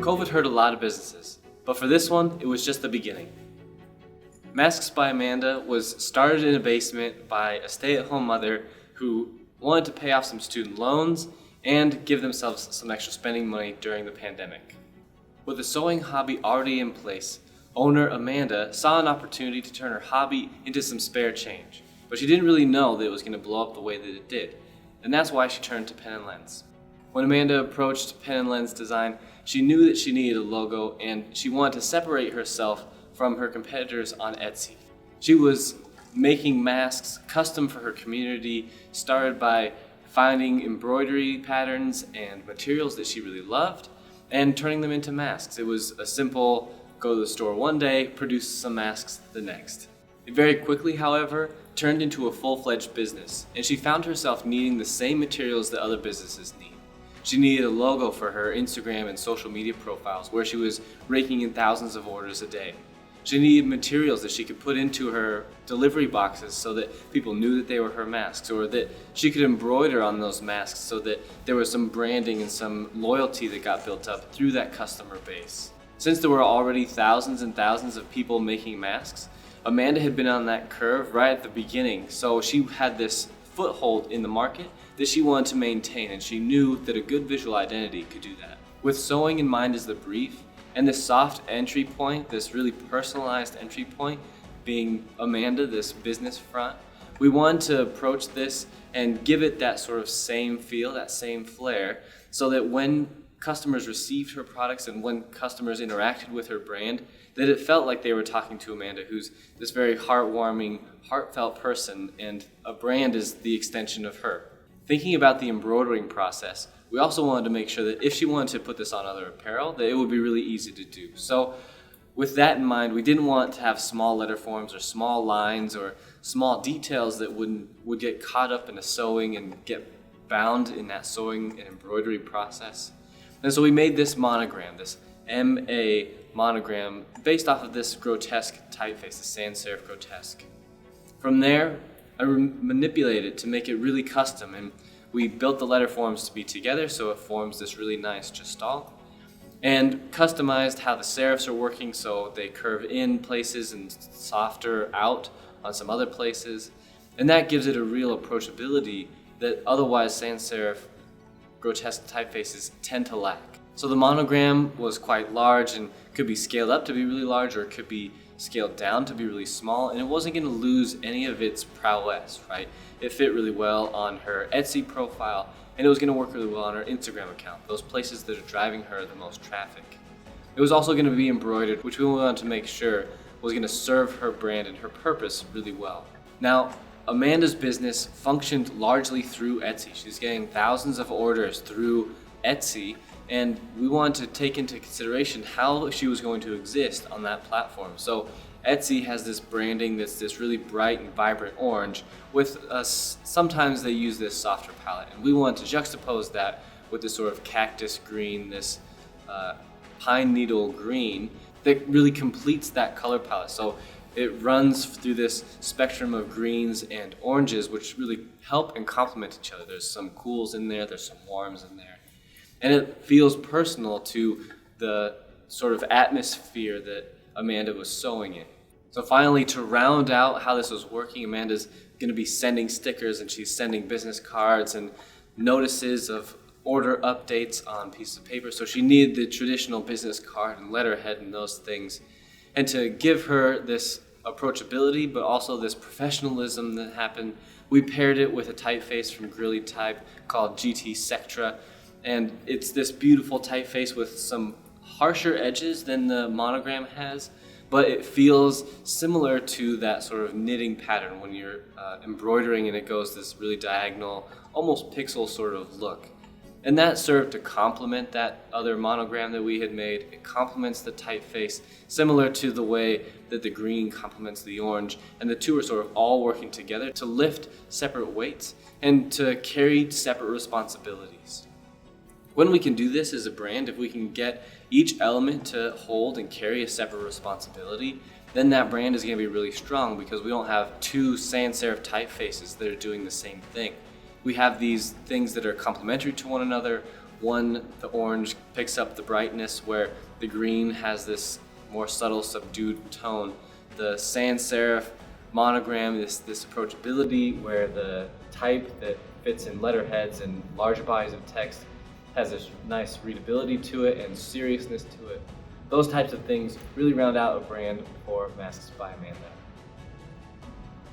COVID hurt a lot of businesses, but for this one, it was just the beginning. Masks by Amanda was started in a basement by a stay-at-home mother who wanted to pay off some student loans and give themselves some extra spending money during the pandemic. With a sewing hobby already in place, owner Amanda saw an opportunity to turn her hobby into some spare change, but she didn't really know that it was going to blow up the way that it did, and that's why she turned to pen and lens. When Amanda approached pen and lens design, she knew that she needed a logo and she wanted to separate herself from her competitors on Etsy. She was making masks custom for her community, started by finding embroidery patterns and materials that she really loved and turning them into masks. It was a simple go to the store one day, produce some masks the next. It very quickly, however, turned into a full-fledged business, and she found herself needing the same materials that other businesses need. She needed a logo for her Instagram and social media profiles where she was raking in thousands of orders a day. She needed materials that she could put into her delivery boxes so that people knew that they were her masks, or that she could embroider on those masks so that there was some branding and some loyalty that got built up through that customer base. Since there were already thousands and thousands of people making masks, Amanda had been on that curve right at the beginning, so she had this foothold in the market that she wanted to maintain, and she knew that a good visual identity could do that. With sewing in mind as the brief, and this soft entry point, this really personalized entry point, being Amanda, this business front, we wanted to approach this and give it that sort of same feel, that same flair, so that when customers received her products and when customers interacted with her brand, that it felt like they were talking to Amanda, who's this very heartwarming, heartfelt person, and a brand is the extension of her. Thinking about the embroidering process, we also wanted to make sure that if she wanted to put this on other apparel, that it would be really easy to do. So with that in mind, we didn't want to have small letter forms or small lines or small details that would get caught up in the sewing and get bound in that sewing and embroidery process. And so we made this monogram, this MA monogram, based off of this grotesque typeface, the sans serif grotesque. From there, I manipulated it to make it really custom, and we built the letter forms to be together so it forms this really nice gestalt, and customized how the serifs are working so they curve in places and softer out on some other places, and that gives it a real approachability that otherwise sans serif grotesque typefaces tend to lack. So the monogram was quite large and could be scaled up to be really large, or it could be scaled down to be really small, and it wasn't going to lose any of its prowess, right? It fit really well on her Etsy profile, and it was going to work really well on her Instagram account, those places that are driving her the most traffic. It was also going to be embroidered, which we wanted to make sure was going to serve her brand and her purpose really well. Now, Amanda's business functioned largely through Etsy. She's getting thousands of orders through Etsy, and we wanted to take into consideration how she was going to exist on that platform. So Etsy has this branding that's this really bright and vibrant orange with sometimes they use this softer palette, and we wanted to juxtapose that with this sort of cactus green, this pine needle green that really completes that color palette. So it runs through this spectrum of greens and oranges, which really help and complement each other. There's some cools in there, there's some warms in there. And it feels personal to the sort of atmosphere that Amanda was sewing in. So finally, to round out how this was working, Amanda's going to be sending stickers, and she's sending business cards and notices of order updates on pieces of paper. So she needed the traditional business card and letterhead and those things. And to give her this approachability, but also this professionalism that happened, we paired it with a typeface from Grilly Type called GT Sectra. And it's this beautiful typeface with some harsher edges than the monogram has, but it feels similar to that sort of knitting pattern when you're embroidering and it goes this really diagonal, almost pixel sort of look. And that served to complement that other monogram that we had made. It complements the typeface, similar to the way that the green complements the orange, and the two are sort of all working together to lift separate weights and to carry separate responsibilities. When we can do this as a brand, if we can get each element to hold and carry a separate responsibility, then that brand is going to be really strong because we don't have two sans serif typefaces that are doing the same thing. We have these things that are complementary to one another, One, the orange picks up the brightness, where the green has this more subtle, subdued tone. The sans serif monogram, this approachability, where the type that fits in letterheads and large bodies of text has this nice readability to it and seriousness to it. Those types of things really round out a brand for Masks by Amanda.